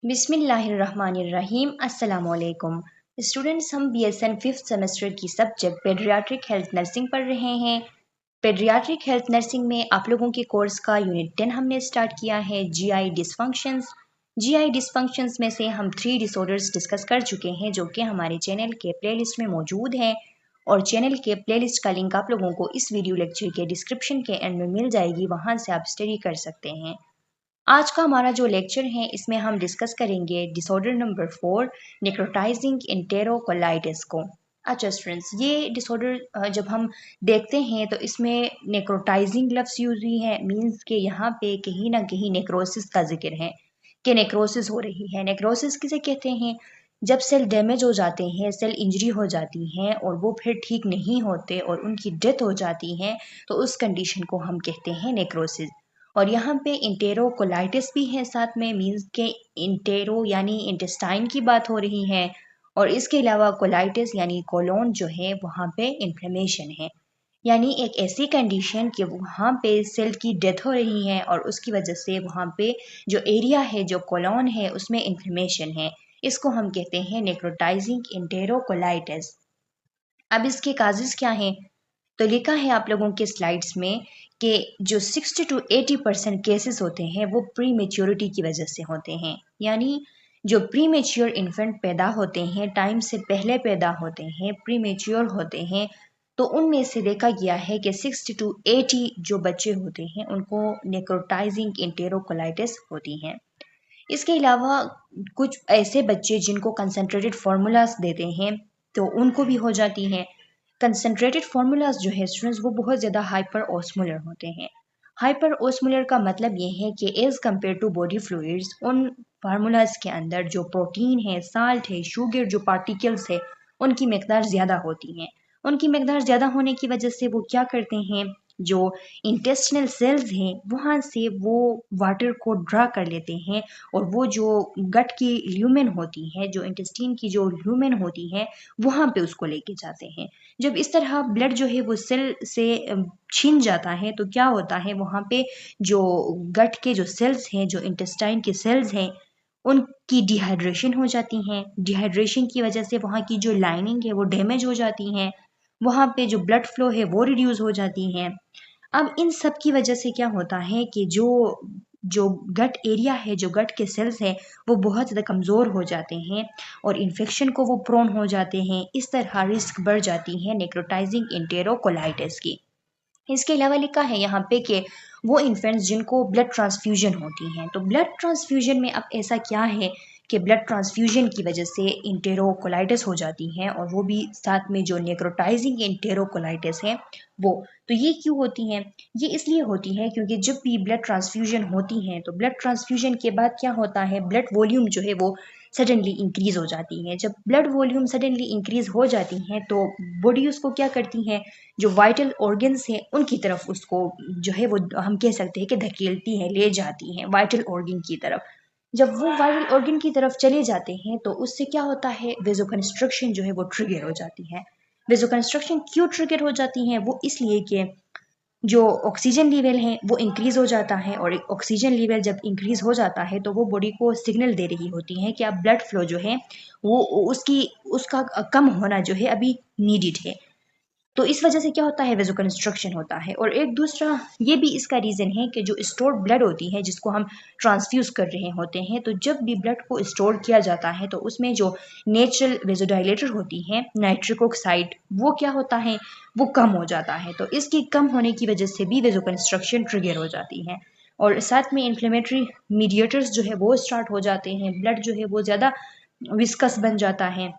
बिस्मिल्लाहिर्रहमानिर्रहीम अस्सलामुअलैकुम स्टूडेंट्स, हम बीएसएन फिफ्थ सेमेस्टर की सब्जेक्ट पेडियाट्रिक हेल्थ नर्सिंग पढ़ रहे हैं। पेडियाट्रिक हेल्थ नर्सिंग में आप लोगों के कोर्स का यूनिट 10 हमने स्टार्ट किया है, जीआई डिसफंक्शंस। जीआई डिसफंक्शंस में से हम 3 डिसऑर्डर्स डिस्कस कर चुके हैं जो कि हमारे चैनल के प्लेलिस्ट में मौजूद हैं, और चैनल के प्लेलिस्ट का लिंक आप लोगों को इस वीडियो लेक्चर के डिस्क्रिप्शन के एंड में मिल जाएगी, वहाँ से आप स्टडी कर सकते हैं। आज का हमारा जो लेक्चर है इसमें हम डिस्कस करेंगे डिसऑर्डर नंबर 4, नेक्रोटाइजिंग एंटेरोकोलाइटिस को। अच्छा स्टूडेंट्स, ये डिसऑर्डर जब हम देखते हैं तो इसमें नेक्रोटाइजिंग लफ्ज़ यूज हुई है, मींस के यहाँ पे कहीं ना कहीं नेक्रोसिस का जिक्र है कि नेक्रोसिस हो रही है। नेक्रोसिस किसे कहते हैं? जब सेल डैमेज हो जाते हैं, सेल इंजरी हो जाती हैं और वो फिर ठीक नहीं होते और उनकी डेथ हो जाती है, तो उस कंडीशन को हम कहते हैं नेक्रोसिस। और यहाँ पे इंटेरोकोलाइटिस भी है साथ में, मींस के इंटेरो यानी इंटेस्टाइन की बात हो रही है, और इसके अलावा कोलाइटिस यानी कोलोन जो है वहाँ पे इन्फ्लेमेशन है, यानी एक ऐसी कंडीशन कि वहाँ पे सेल की डेथ हो रही है और उसकी वजह से वहाँ पे जो एरिया है, जो कोलोन है, उसमें इन्फ्लेमेशन है। इसको हम कहते हैं नेक्रोटाइजिंग इंटेरोकोलाइटिस। अब इसके काजेस क्या हैं? तो लिखा है आप लोगों के स्लाइड्स में कि जो 60 to 80% केसेस होते हैं वो प्री मेच्योरिटी की वजह से होते हैं, यानी जो प्री मेच्योर इन्फेंट पैदा होते हैं, टाइम से पहले पैदा होते हैं, प्री मेच्योर होते हैं, तो उनमें से देखा गया है कि 60 to 80 जो बच्चे होते हैं उनको नेक्रोटाइजिंग इंटेरोकोलाइटिस होती हैं। इसके अलावा कुछ ऐसे बच्चे जिनको कंसनट्रेटेड फार्मूलाज देते हैं तो उनको भी हो जाती हैं। कंसनट्रेटेड फार्मूलाज जो है स्टूडेंट्स, वो बहुत ज़्यादा हाइपर ऑस्मोलर होते हैं। हाइपर ऑस्मोलर का मतलब ये है कि as compare to body fluids, उन फार्मूलाज के अंदर जो प्रोटीन है, साल्ट है, शुगर जो पार्टिकल्स है, उनकी मकदार ज़्यादा होती हैं। उनकी मकदार ज़्यादा होने की वजह से वो क्या करते हैं, जो इंटेस्टिनल सेल्स हैं वहाँ से वो वाटर को ड्रा कर लेते हैं, और वो जो गट की ल्यूमेन होती है, जो इंटेस्टाइन की जो ल्यूमेन होती है, वहाँ पे उसको लेके जाते हैं। जब इस तरह ब्लड जो है वो सेल से छीन जाता है तो क्या होता है, वहाँ पे जो गट के जो सेल्स हैं, जो इंटेस्टाइन के सेल्स हैं, उनकी डिहाइड्रेशन हो जाती हैं। डिहाइड्रेशन की वजह से वहाँ की जो लाइनिंग है वो डैमेज हो जाती हैं, वहाँ पे जो ब्लड फ्लो है वो रिड्यूस हो जाती हैं। अब इन सब की वजह से क्या होता है कि जो जो गट एरिया है, जो गट के सेल्स हैं, वो बहुत ज़्यादा कमज़ोर हो जाते हैं और इन्फेक्शन को वो प्रोन हो जाते हैं। इस तरह रिस्क बढ़ जाती है नेक्रोटाइजिंग इंटेरोकोलाइटिस की। इसके अलावा लिखा है यहाँ पे कि वो इन्फेंट्स जिनको ब्लड ट्रांसफ्यूजन होती हैं, तो ब्लड ट्रांसफ्यूजन में अब ऐसा क्या है कि ब्लड ट्रांसफ्यूजन की वजह से इंटेरोकोलाइटिस हो जाती हैं, और वो भी साथ में जो नेक्रोटाइजिंग इंटेरोकोलाइटिस है वो। तो ये क्यों होती हैं? ये इसलिए होती हैं क्योंकि जब भी ब्लड ट्रांसफ्यूजन होती हैं तो ब्लड ट्रांसफ्यूजन के बाद क्या होता है, ब्लड वॉल्यूम जो है वो सडनली इंक्रीज हो जाती है। जब ब्लड वॉल्यूम सडनली इंक्रीज हो जाती हैं तो बॉडी उसको क्या करती है, जो वाइटल ऑर्गन्स हैं उनकी तरफ उसको जो है वो हम कह सकते हैं कि धकेलती हैं, ले जाती हैं वाइटल ऑर्गन की तरफ। जब वो वाइटल ऑर्गन की तरफ चले जाते हैं तो उससे क्या होता है, वेजोकंस्ट्रक्शन जो है वो ट्रिगर हो जाती है। वेजोकंस्ट्रक्शन क्यों ट्रिगर हो जाती है? वो इसलिए कि जो ऑक्सीजन लेवल है वो इंक्रीज हो जाता है, और ऑक्सीजन लेवल जब इंक्रीज हो जाता है तो वो बॉडी को सिग्नल दे रही होती है कि अब ब्लड फ्लो जो है वो उसकी उसका कम होना जो है अभी नीडिड है। तो इस वजह से क्या होता है, वेजोकंस्ट्रक्शन होता है। और एक दूसरा ये भी इसका रीज़न है कि जो स्टोर ब्लड होती है जिसको हम ट्रांसफ्यूज कर रहे होते हैं, तो जब भी ब्लड को स्टोर किया जाता है तो उसमें जो नेचुरल वेजोडाइलेटर होती है नाइट्रिक ऑक्साइड, वो क्या होता है, वो कम हो जाता है। तो इसकी कम होने की वजह से भी वेजोकंस्ट्रक्शन ट्रिगर हो जाती है, और साथ में इन्फ्लेमेटरी मीडिएटर्स जो है वो स्टार्ट हो जाते हैं, ब्लड जो है वो ज़्यादा विस्कस बन जाता है।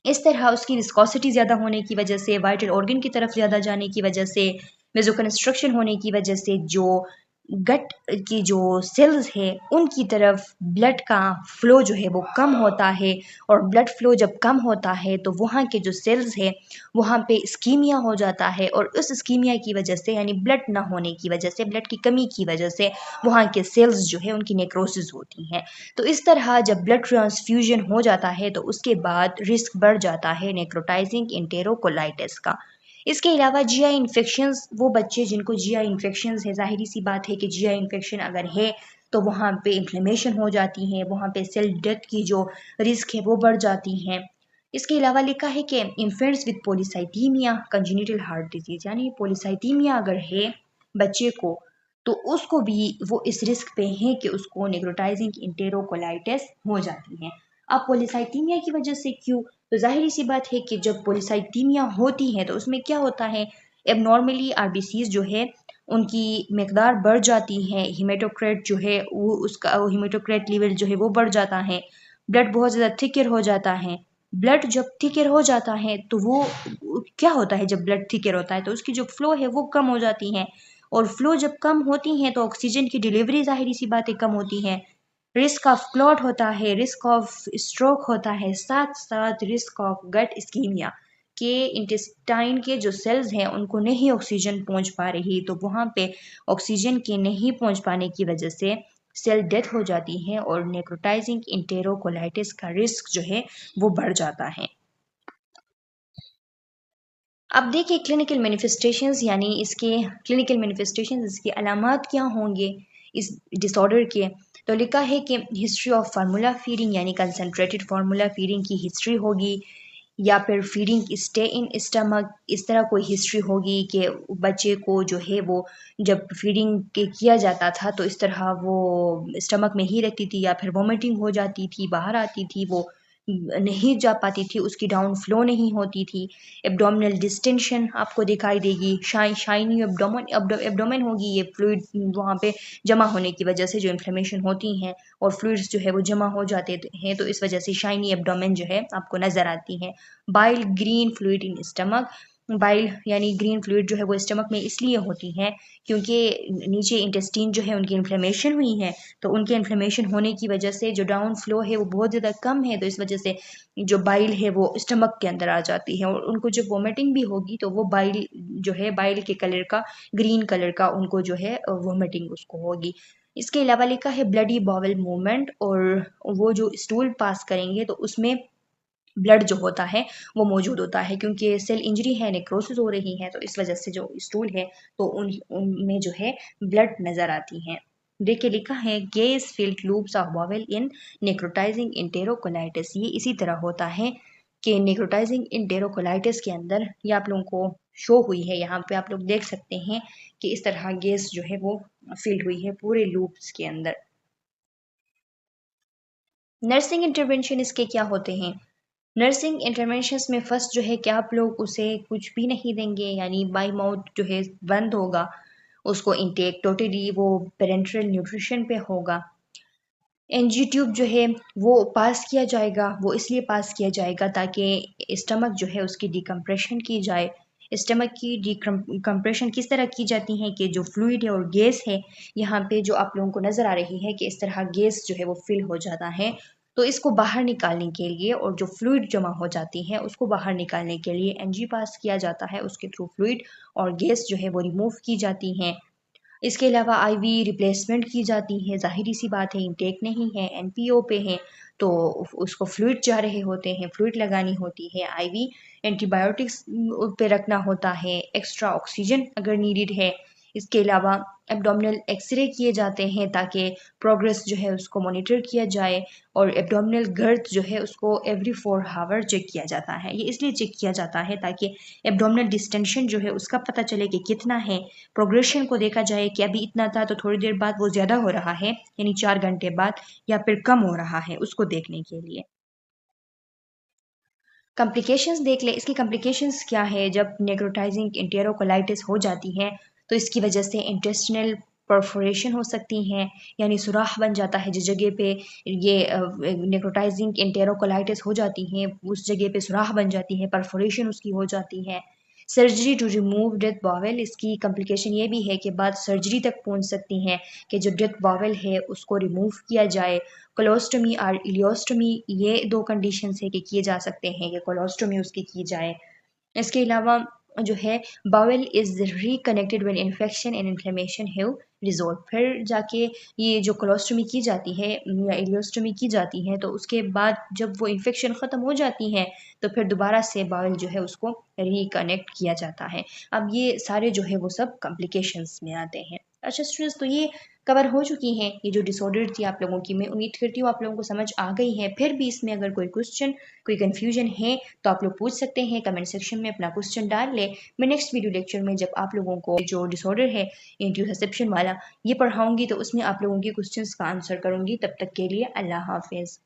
इस तरह उसकी विस्कोसिटी ज़्यादा होने की वजह से, वाइटल ऑर्गन की तरफ ज़्यादा जाने की वजह से, वेजोकंस्ट्रक्शन होने की वजह से जो गट की जो सेल्स है उनकी तरफ ब्लड का फ्लो जो है वो कम होता है, और ब्लड फ्लो जब कम होता है तो वहाँ के जो सेल्स है वहाँ पे इस्कीमिया हो जाता है, और उस इस्कीमिया की वजह से यानी ब्लड ना होने की वजह से, ब्लड की कमी की वजह से वहाँ के सेल्स जो है उनकी नेक्रोसिस होती हैं। तो इस तरह जब ब्लड ट्रांसफ्यूजन हो जाता है तो उसके बाद रिस्क बढ़ जाता है नेक्रोटाइजिंग इंटेरोकोलाइटिस का। इसके अलावा जीआई इन्फेक्शंस, वो बच्चे जिनको जीआई इन्फेक्शंस है, ज़ाहिरी सी बात है कि जीआई इन्फेक्शन अगर है तो वहाँ पे इन्फ्लेमेशन हो जाती है, वहाँ पे सेल डेथ की जो रिस्क है वो बढ़ जाती हैं। इसके अलावा लिखा है कि infants with polycythaemia congenital heart disease, यानी पोलिसाइथीमिया अगर है बच्चे को तो उसको भी वो इस रिस्क पे है कि उसको नेक्रोटाइजिंग इंटेरोकोलाइटिस हो जाती है। अब पोलिसाइथीमिया की वजह से क्यों? तो जाहिर सी बात है कि जब पोलिसाइथीमिया होती है तो उसमें क्या होता है, एबनॉर्मली आरबीसीज जो है उनकी मकदार बढ़ जाती है, हीमेटोक्रेट जो है वो उसका हीमेटोक्रेट लेवल जो है वो बढ़ जाता है, ब्लड बहुत ज़्यादा थिकर हो जाता है। ब्लड जब थिकर हो जाता है तो वो क्या होता है, जब ब्लड थिकर होता है तो उसकी जो फ्लो है वो कम हो जाती है, और फ्लो जब कम होती है तो ऑक्सीजन की डिलीवरी जाहिर सी बात है कम होती है, रिस्क ऑफ क्लॉट होता है, रिस्क ऑफ स्ट्रोक होता है, साथ साथ रिस्क ऑफ गट इस्कीमिया के इंटेस्टाइन के जो सेल्स हैं उनको नहीं ऑक्सीजन पहुंच पा रही, तो वहाँ पे ऑक्सीजन के नहीं पहुंच पाने की वजह से सेल डेथ हो जाती है और नेक्रोटाइजिंग इंटेरोकोलाइटिस का रिस्क जो है वो बढ़ जाता है। अब देखिए क्लिनिकल मैनिफेस्टेशंस, यानी इसके क्लिनिकल मैनिफेस्टेशंस, इसके अलामात क्या होंगे इस डिसऑर्डर के। तो लिखा है कि हिस्ट्री ऑफ फार्मूला फीडिंग, यानी कंसनट्रेटेड फार्मूला फीडिंग की हिस्ट्री होगी, या फिर फीडिंग स्टे इन स्टमक, इस तरह कोई हिस्ट्री होगी कि बच्चे को जो है वो जब फीडिंग के किया जाता था तो इस तरह वो स्टमक में ही रहती थी, या फिर वॉमिटिंग हो जाती थी, बाहर आती थी, वो नहीं जा पाती थी, उसकी डाउन फ्लो नहीं होती थी। एब्डोमिनल डिस्टेंशन आपको दिखाई देगी, शाइनी एब्डोमेन होगी, ये फ्लूइड वहाँ पे जमा होने की वजह से जो इन्फ्लेमेशन होती हैं और फ्लूइड्स जो है वो जमा हो जाते हैं, तो इस वजह से शाइनी एब्डोमेन जो है आपको नज़र आती है। Bile green fluid in stomach, bile यानी ग्रीन फ्लूइड जो है वो स्टमक में इसलिए होती है क्योंकि नीचे इंटेस्टीन जो है उनकी इन्फ्लेमेशन हुई है, तो उनके इन्फ्लेमेशन होने की वजह से जो डाउन फ्लो है वो बहुत ज़्यादा कम है, तो इस वजह से जो बाइल है वो स्टमक के अंदर आ जाती है, और उनको जब वोमिटिंग भी होगी तो वो बाइल जो है बाइल के कलर का, ग्रीन कलर का उनको जो है वोमिटिंग उसको होगी। इसके अलावा लिखा है ब्लडी बॉवल मूवमेंट, और वो जो स्टूल पास करेंगे तो उसमें ब्लड जो होता है वो मौजूद होता है, क्योंकि सेल इंजरी है, नेक्रोसिस हो रही है, तो इस वजह से जो स्टूल है तो उनमें जो है ब्लड नज़र आती हैं। देखिए लिखा है gas filled loops of bowel in necrotising enterocolitis, ये इसी तरह होता है कि नेक्रोटाइजिंग इंटेरोकोलाइटिस के अंदर ये आप लोगों को शो हुई है, यहाँ पे आप लोग देख सकते हैं कि इस तरह गैस जो है वो फिल्ड हुई है पूरे लूप्स के अंदर। नर्सिंग इंटरवेंशन इसके क्या होते हैं? नर्सिंग इंटरवेंशंस में फर्स्ट जो है कि आप लोग उसे कुछ भी नहीं देंगे, यानी बाई माउथ जो है बंद होगा, उसको इनटेक टोटली वो पेरेंट्रल न्यूट्रिशन पे होगा। एनजी ट्यूब जो है वो पास किया जाएगा, वो इसलिए पास किया जाएगा ताकि स्टमक जो है उसकी डिकम्प्रेशन की जाए। स्टमक की डिकम्प्रेशन किस तरह की जाती है कि जो फ्लूइड है और गैस है, यहाँ पे जो आप लोगों को नज़र आ रही है कि इस तरह गैस जो है वो फिल हो जाता है, तो इसको बाहर निकालने के लिए और जो फ्लूइड जमा हो जाती है उसको बाहर निकालने के लिए एनजी पास किया जाता है, उसके थ्रू फ्लूइड और गैस जो है वो रिमूव की जाती हैं। इसके अलावा आईवी रिप्लेसमेंट की जाती है, ज़ाहिर सी बात है इनटेक नहीं है, एनपीओ पे है, तो उसको फ्लूइड जा रहे होते हैं, फ्लूइड लगानी होती है, आईवी एंटीबायोटिक्स पे रखना होता है, एक्स्ट्रा ऑक्सीजन अगर नीडेड है। इसके अलावा एब्डोमिनल एक्सरे किए जाते हैं ताकि प्रोग्रेस जो है उसको मॉनिटर किया जाए, और एब्डोमिनल गर्थ जो है उसको एवरी 4 आवर चेक किया जाता है। ये इसलिए चेक किया जाता है ताकि एब्डोमिनल डिस्टेंशन जो है उसका पता चले कि कितना है, प्रोग्रेशन को देखा जाए कि अभी इतना था तो थोड़ी देर बाद वो ज़्यादा हो रहा है, यानी 4 घंटे बाद, या फिर कम हो रहा है, उसको देखने के लिए। कॉम्प्लिकेशंस देख ले, इसकी कॉम्प्लिकेशंस क्या है जब नेक्रोटाइजिंग इंटेरोकोलाइटिस हो जाती है, तो इसकी वजह से इंटेस्टिनल परफोरेशन हो सकती हैं, यानी सुराख बन जाता है जिस जगह पे ये नेक्रोटाइजिंग इंटेरोकोलाइटिस हो जाती है उस जगह पे सुराख बन जाती है, परफोरेशन उसकी हो जाती है। Surgery to remove dead bowel, इसकी कॉम्प्लिकेशन ये भी है कि बात सर्जरी तक पहुंच सकती हैं कि जो डेथ बॉवेल है उसको रिमूव किया जाए। कोलोस्टमी और इलियोस्टमी, ये 2 कंडीशन है कि किए जा सकते हैं कि कोलोस्टमी उसकी की जाए। इसके अलावा जो है bowel is reconnected when infection and inflammation have resolve, फिर जाके ये जो कोलोस्टमी की जाती है या इलियोस्टमी की जाती है तो उसके बाद जब वो इन्फेक्शन ख़त्म हो जाती है तो फिर दोबारा से बावेल जो है उसको रिकनेक्ट किया जाता है। अब ये सारे जो है वो सब कॉम्प्लिकेशंस में आते हैं। अच्छा स्टूडेंट्स, तो ये कवर हो चुकी हैं। ये जो डिसऑर्डर थी आप लोगों की, मैं उम्मीद करती हूँ आप लोगों को समझ आ गई है। फिर भी इसमें अगर कोई क्वेश्चन, कोई कन्फ्यूजन है तो आप लोग पूछ सकते हैं, कमेंट सेक्शन में अपना क्वेश्चन डाल लें। मैं नेक्स्ट वीडियो लेक्चर में जब आप लोगों को जो डिसऑर्डर है इंट्यूसेप्शन वाला ये पढ़ाऊँगी तो उसमें आप लोगों के क्वेश्चंस का आंसर करूँगी। तब तक के लिए अल्लाह हाफ़िज़।